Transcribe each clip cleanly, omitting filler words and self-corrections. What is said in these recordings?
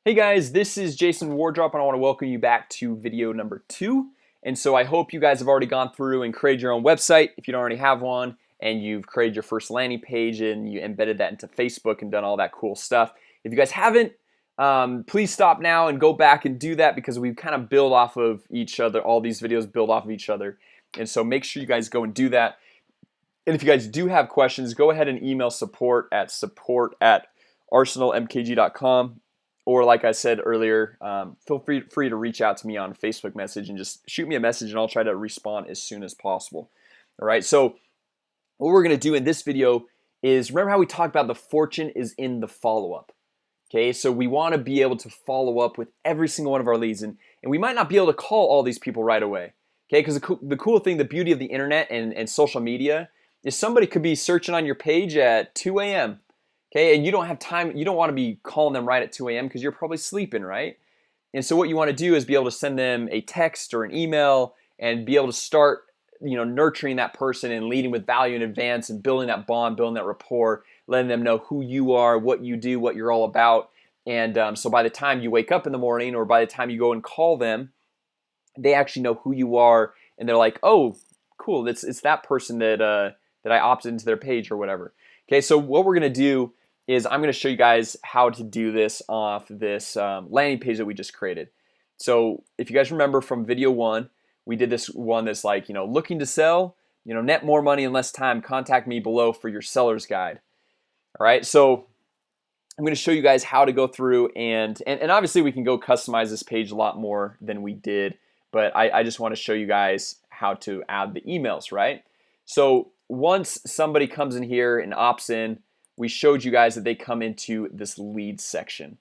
Hey guys, this is Jason Wardrop and I want to welcome you back to video number 2. And so I hope you guys have already gone through and created your own website if you don't already have one, and you've created your first landing page and you embedded that into Facebook and done all that cool stuff. If you guys haven't, please stop now and go back and do that, because we kind of build off of each other. All these videos build off of each other, and so make sure you guys go and do that. And if you guys do have questions, go ahead and email support@arsenalmkg.com. Or like I said earlier, feel free to reach out to me on Facebook message and just shoot me a message and I'll try to respond as soon as possible. All right, so what we're gonna do in this video is, remember how we talked about the fortune is in the follow-up. Okay, so we want to be able to follow up with every single one of our leads, and we might not be able to call all these people right away. Okay, because the cool thing, the beauty of the internet and social media is somebody could be searching on your page at 2 a.m. Okay, and you don't have time, you don't want to be calling them right at 2 a.m. because you're probably sleeping, right? And so what you want to do is be able to send them a text or an email and be able to start, nurturing that person and leading with value in advance and building that bond, building that rapport, letting them know who you are, what you do, what you're all about. And so by the time you wake up in the morning, or by the time you go and call them, they actually know who you are, and they're like, oh, cool, it's that person that I opted into their page or whatever. Okay, so what we're gonna do is I'm going to show you guys how to do this off this landing page that we just created. So if you guys remember from video 1, we did this one that's like, looking to sell, net more money in less time, contact me below for your seller's guide. All right, so I'm going to show you guys how to go through and obviously we can go customize this page a lot more than we did, but I just want to show you guys how to add the emails, right? So once somebody comes in here and opts in, we showed you guys that they come into this lead section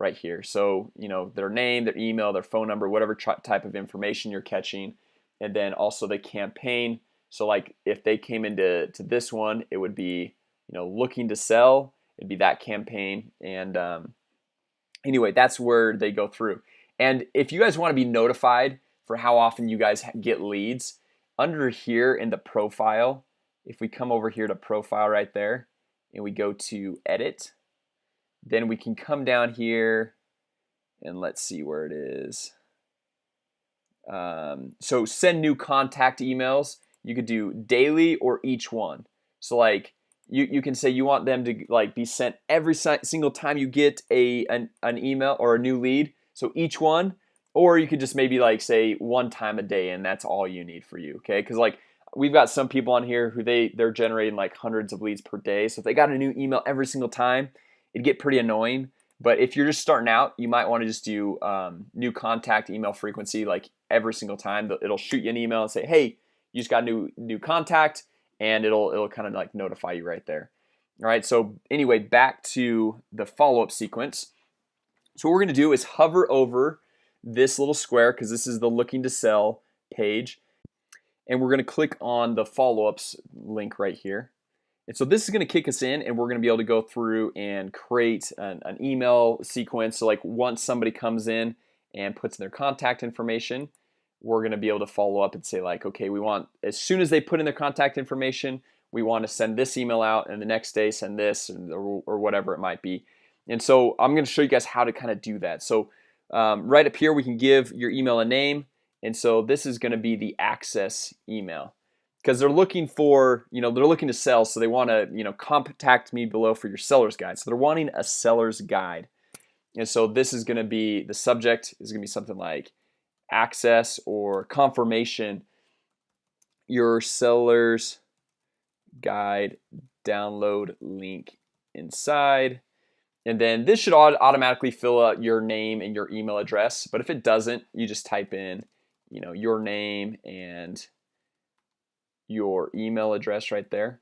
right here. So their name, their email, their phone number, whatever type of information you're catching, and then also the campaign. So like if they came into this one, it would be looking to sell. It'd be that campaign, and anyway, that's where they go through. And if you guys want to be notified for how often you guys get leads, under here in the profile, if we come over here to profile right there, and we go to edit, then we can come down here and let's see where it is. So send new contact emails. You could do daily or each one. So like you can say you want them to like be sent every single time you get an email or a new lead, so each one. Or you could just maybe like say one time a day, and that's all you need for you. Okay, because like we've got some people on here who they're generating like hundreds of leads per day. So if they got a new email every single time, it'd get pretty annoying. But if you're just starting out, you might want to just do new contact email frequency, like every single time. It'll shoot you an email and say, hey, you just got new contact, and it'll kind of like notify you right there. All right, so anyway, back to the follow-up sequence. So what we're gonna do is hover over this little square, because this is the looking to sell page, and we're going to click on the follow-ups link right here. And so this is going to kick us in, and we're going to be able to go through and create an email sequence. So like once somebody comes in and puts in their contact information, we're going to be able to follow up and say like, okay, we want, as soon as they put in their contact information, we want to send this email out, and the next day send this, or whatever it might be. And so I'm going to show you guys how to kind of do that. So right up here, we can give your email a name. And so this is going to be the access email, because they're looking for, they're looking to sell. So they want to, contact me below for your seller's guide. So they're wanting a seller's guide. And so this is going to be, the subject is going to be something like access or confirmation, your seller's guide download link inside. And then this should automatically fill out your name and your email address. But if it doesn't, you just type in your name and your email address right there.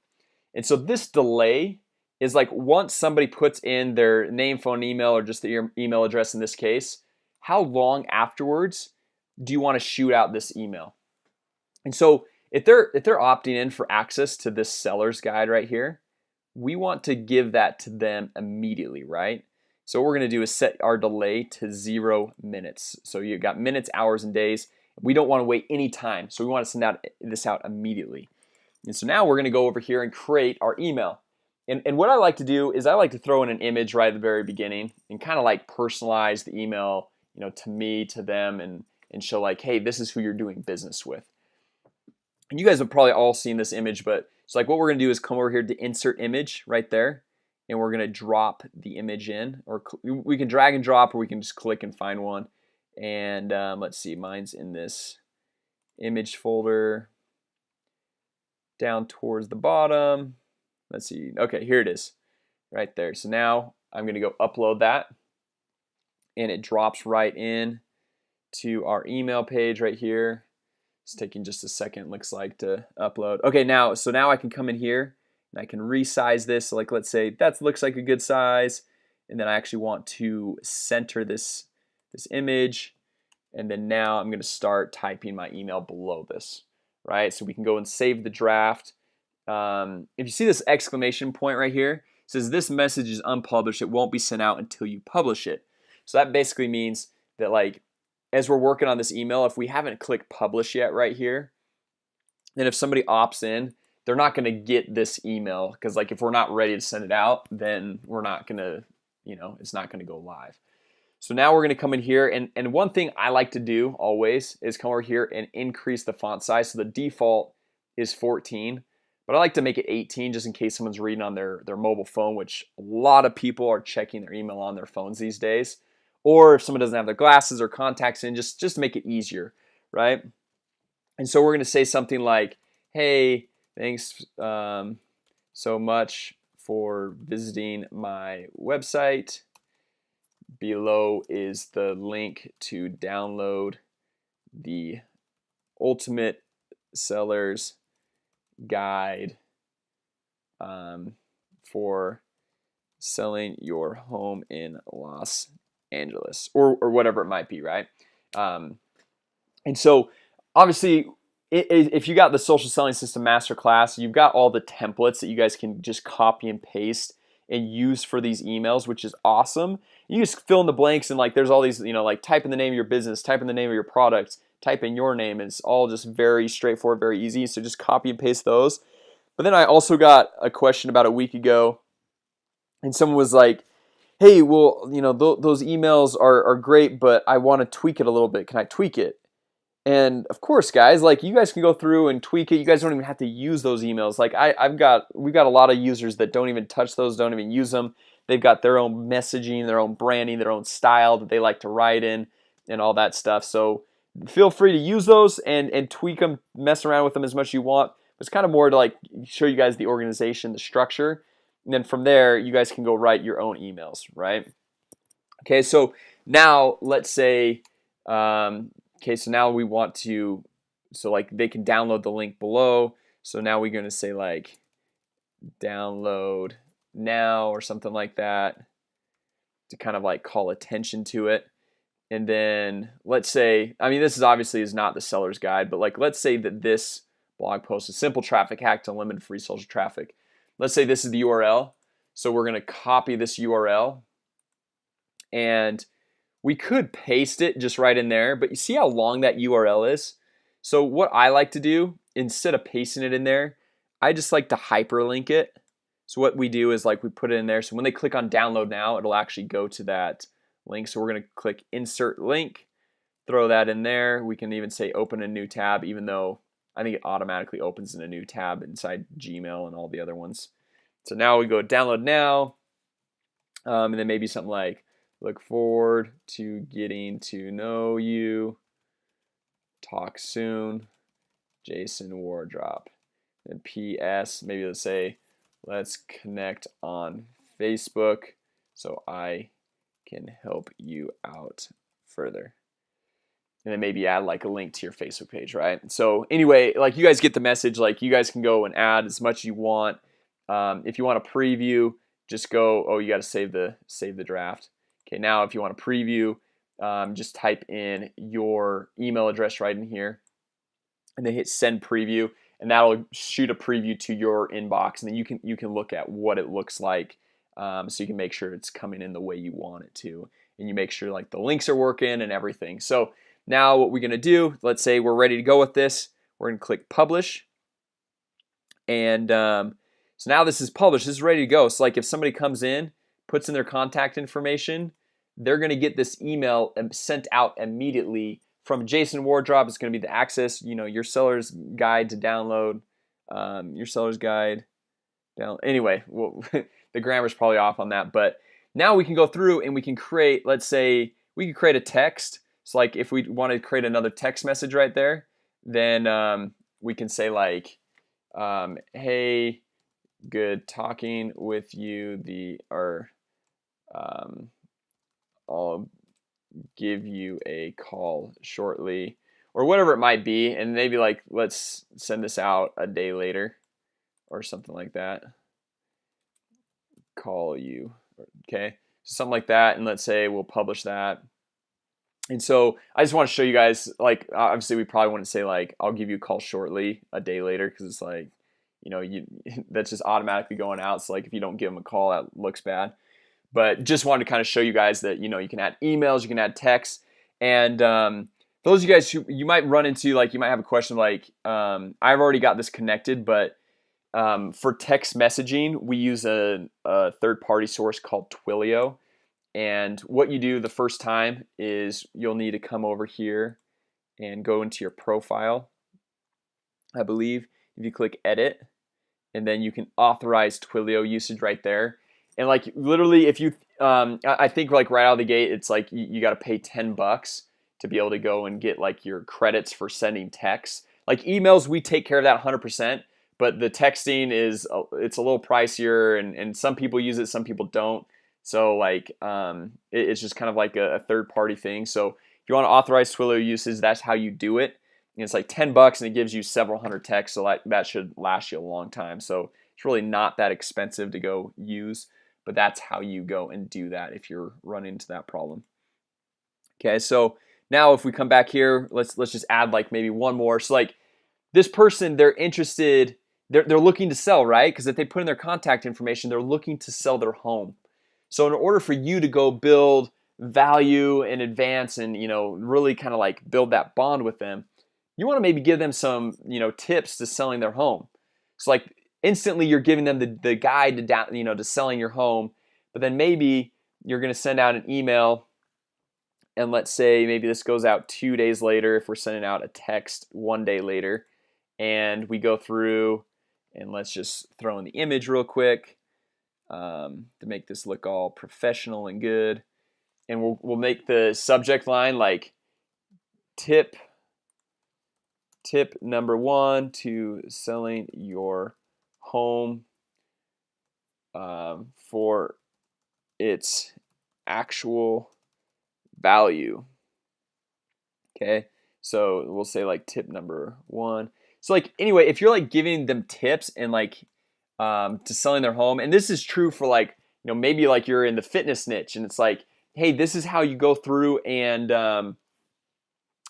And so this delay is like once somebody puts in their name, phone, email, or just their email address in this case, how long afterwards do you want to shoot out this email? And so if they're opting in for access to this seller's guide right here, we want to give that to them immediately, right? So what we're going to do is set our delay to 0 minutes. So you've got minutes, hours, and days. We don't want to wait any time, so we want to send this out immediately. And so now we're going to go over here and create our email. And what I like to do is I like to throw in an image right at the very beginning and kind of like personalize the email, to me, to them, and show like, hey, this is who you're doing business with. And you guys have probably all seen this image, but it's like what we're gonna do is come over here to insert image right there, and we're gonna drop the image in, or we can drag and drop, or we can just click and find one. And let's see, mine's in this image folder down towards the bottom. Let's see. Okay, here it is right there. So now I'm going to go upload that, and it drops right in to our email page right here. It's taking just a second, looks like, to upload. Okay, now I can come in here and I can resize this. So like, let's say that looks like a good size, and then I actually want to center this image, and then now I'm going to start typing my email below this, right? So we can go and save the draft. If you see this exclamation point right here, it says this message is unpublished. It won't be sent out until you publish it. So that basically means that, like, as we're working on this email, if we haven't clicked publish yet right here, then if somebody opts in, they're not going to get this email, because like if we're not ready to send it out, then we're not going to, it's not going to go live. So now we're going to come in here, and one thing I like to do always is come over here and increase the font size. So the default is 14. But I like to make it 18 just in case someone's reading on their mobile phone, which a lot of people are checking their email on their phones these days. Or if someone doesn't have their glasses or contacts in, just make it easier, right? And so we're going to say something like, hey, thanks so much for visiting my website. Below is the link to download the Ultimate Seller's Guide for selling your home in Los Angeles, or whatever it might be, right? And so obviously, if you got the Social Selling System Masterclass, you've got all the templates that you guys can just copy and paste and use for these emails, which is awesome. You just fill in the blanks, and like there's all these, like type in the name of your business, type in the name of your product, type in your name. It's all just very straightforward, very easy. So just copy and paste those. But then I also got a question about a week ago, and someone was like, hey, well, those emails are great, but I want to tweak it a little bit. Can I tweak it? And of course, guys, like you guys can go through and tweak it. You guys don't even have to use those emails. Like we've got a lot of users that don't even touch those, don't even use them. They've got their own messaging, their own branding, their own style that they like to write in, and all that stuff. So feel free to use those and tweak them, mess around with them as much as you want. It's kind of more to like show you guys the organization, the structure, and then from there you guys can go write your own emails, right? Okay, so now let's say, okay, so now we want to, so like they can download the link below. So now we're going to say like download now or something like that to kind of like call attention to it. And then let's say, I mean, this is obviously is not the seller's guide, but like let's say that this blog post is simple traffic hack to limit free social traffic. Let's say this is the URL. So we're going to copy this URL, and we could paste it just right in there, but you see how long that URL is? So what I like to do, instead of pasting it in there, I just like to hyperlink it. So what we do is like we put it in there. So when they click on download now, it'll actually go to that link. So we're going to click insert link, throw that in there. We can even say open a new tab, even though I think it automatically opens in a new tab inside Gmail and all the other ones. So now we go download now, and then maybe something like look forward to getting to know you. Talk soon, Jason Wardrop. And P.S. maybe let's say let's connect on Facebook so I can help you out further. And then maybe add like a link to your Facebook page, right? So anyway, like you guys get the message. Like you guys can go and add as much as you want. If you want a preview, just go. Oh, you got to save the draft. Okay, now if you want a preview, just type in your email address right in here, and then hit send preview, and that'll shoot a preview to your inbox, and then you can look at what it looks like, so you can make sure it's coming in the way you want it to, and you make sure like the links are working and everything. So now what we're gonna do, let's say we're ready to go with this, we're gonna click publish, and So now this is published. This is ready to go. So like if somebody comes in, puts in their contact information, they're going to get this email sent out immediately from Jason Wardrop. It's going to be the access, your seller's guide to download, your seller's guide. Anyway, well, the grammar's probably off on that, but now we can go through and we can create, let's say, we can create a text. So like if we want to create another text message right there, then we can say like, hey, good talking with you. I'll give you a call shortly, or whatever it might be, and maybe like let's send this out a day later or something like that. Call you, okay, something like that, and let's say we'll publish that. And so I just want to show you guys, like, obviously we probably wouldn't say like I'll give you a call shortly a day later, because it's like, that's just automatically going out. So like if you don't give them a call, that looks bad. But just wanted to kind of show you guys that you can add emails, you can add texts, and those of you guys who you might run into, like you might have a question like, I've already got this connected, but for text messaging we use a third-party source called Twilio. And what you do the first time is you'll need to come over here and go into your profile, I believe. If you click edit, and then you can authorize Twilio usage right there. And like literally if you I think like right out of the gate it's like you got to pay $10 to be able to go and get like your credits for sending texts. Like emails, we take care of that 100%, but the texting is it's a little pricier, and some people use it, some people don't. So like it's just kind of like a third-party thing. So if you want to authorize Twilio usage, that's how you do it. And it's like $10 and it gives you several hundred texts, so that should last you a long time. So it's really not that expensive to go use, but that's how you go and do that if you're running into that problem. Okay, so now if we come back here, let's just add like maybe one more. So like this person, they're interested, they're looking to sell, right? Because if they put in their contact information, they're looking to sell their home. So in order for you to go build value in advance and really kind of like build that bond with them, you want to maybe give them some tips to selling their home. So like instantly you're giving them the guide to to selling your home, but then maybe you're going to send out an email, and let's say maybe this goes out 2 days later if we're sending out a text 1 day later, and we go through and let's just throw in the image real quick to make this look all professional and good, and we'll make the subject line like tip number 1 to selling your home for its actual value. Okay, so we'll say like tip number 1. So like anyway, if you're like giving them tips and like to selling their home, and this is true for like maybe like you're in the fitness niche and it's like, hey, this is how you go through, and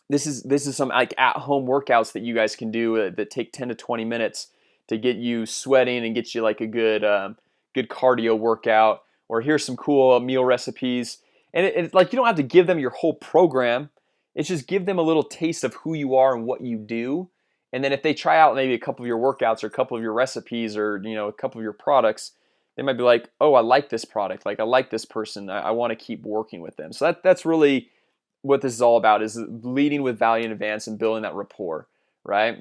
this is some like at-home workouts that you guys can do that take 10 to 20 minutes to get you sweating and get you like a good cardio workout. Or here's some cool meal recipes. And it's like you don't have to give them your whole program. It's just give them a little taste of who you are and what you do. And then if they try out maybe a couple of your workouts or a couple of your recipes or a couple of your products, they might be like, oh, I like this product. Like I like this person. I want to keep working with them. So that's really what this is all about, is leading with value in advance and building that rapport, right?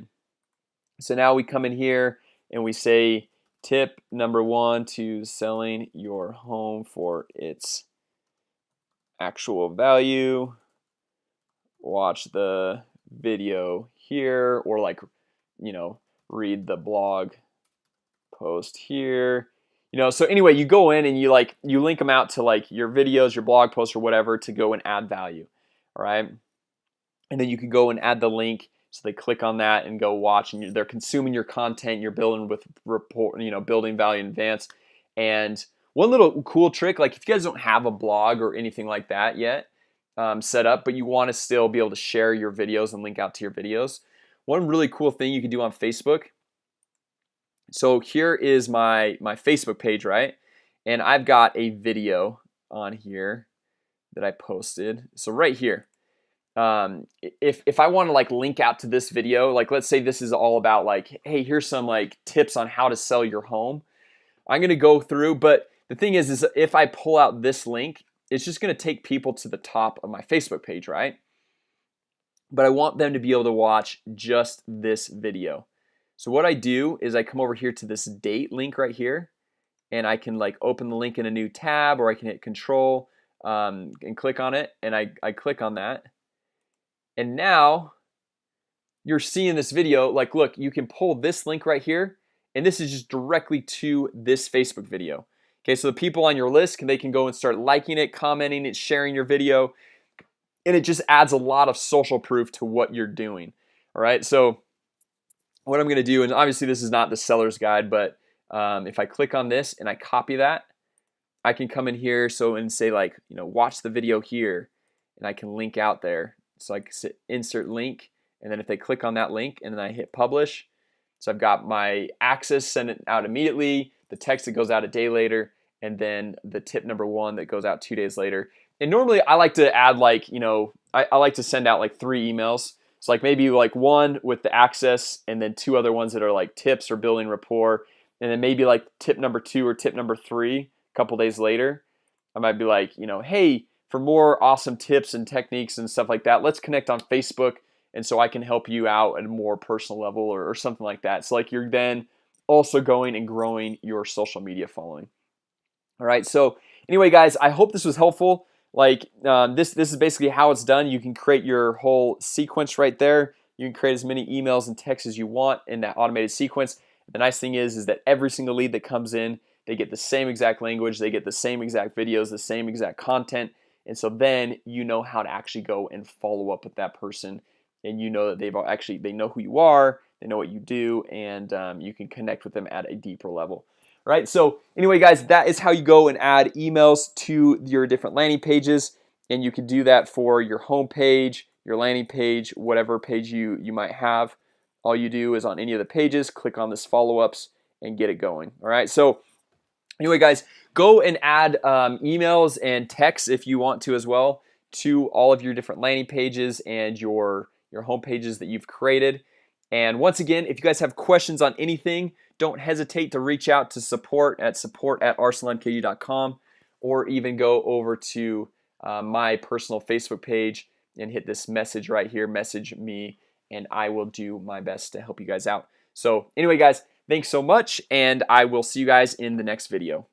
So now we come in here and we say tip number 1 to selling your home for its actual value. Watch the video here, or like read the blog post here. So anyway, you go in and you link them out to like your videos, your blog posts, or whatever, to go and add value. All right, and then you can go and add the link, so they click on that and go watch, and they're consuming your content. You're building with rapport, building value in advance. And one little cool trick, like if you guys don't have a blog or anything like that yet set up, but you want to still be able to share your videos and link out to your videos, one really cool thing you can do on Facebook. So here is my Facebook page, right? And I've got a video on here that I posted. So right here, if I want to like link out to this video, like let's say this is all about like, hey, here's some like tips on how to sell your home. I'm gonna go through, but the thing is if I pull out this link, it's just gonna take people to the top of my Facebook page, right? But I want them to be able to watch just this video. So what I do is I come over here to this date link right here, and I can like open the link in a new tab, or I can hit control and click on it, and I click on that, and now you're seeing this video. Like, look, you can pull this link right here, and this is just directly to this Facebook video. Okay, so the people on your list they can go and start liking it, commenting it, sharing your video, and it just adds a lot of social proof to what you're doing. All right, so what I'm gonna do, and obviously this is not the seller's guide, but if I click on this and I copy that, I can come in here and say, like, watch the video here, and I can link out there. So I can insert link, and then if they click on that link and then I hit publish, so I've got my access, send it out immediately, the text that goes out a day later, and then the tip number 1 that goes out 2 days later. And normally I like to add, like, I like to send out like 3 emails. So like maybe like 1 with the access, and then 2 other ones that are like tips or building rapport, and then maybe like tip number 2 or tip number 3 a couple days later. I might be like, hey, for more awesome tips and techniques and stuff like that, let's connect on Facebook, and so I can help you out at a more personal level, or something like that. So like you're then also going and growing your social media following. All right, so anyway, guys, I hope this was helpful. Like this is basically how it's done. You can create your whole sequence right there. You can create as many emails and texts as you want in that automated sequence. The nice thing is that every single lead that comes in, they get the same exact language, they get the same exact videos, the same exact content, and so then you know how to actually go and follow up with that person, and you know that they know who you are, they know what you do, and you can connect with them at a deeper level. Right, so anyway, guys, that is how you go and add emails to your different landing pages, and you can do that for your home page, your landing page, whatever page you might have. All you do is on any of the pages, click on this follow-ups and get it going. All right, so anyway, guys, go and add emails and texts if you want to as well to all of your different landing pages and your home pages that you've created. And once again, if you guys have questions on anything, don't hesitate to reach out to support@arsenalmkg.com, or even go over to my personal Facebook page and hit this message right here, message me, and I will do my best to help you guys out. So anyway, guys, thanks so much, and I will see you guys in the next video.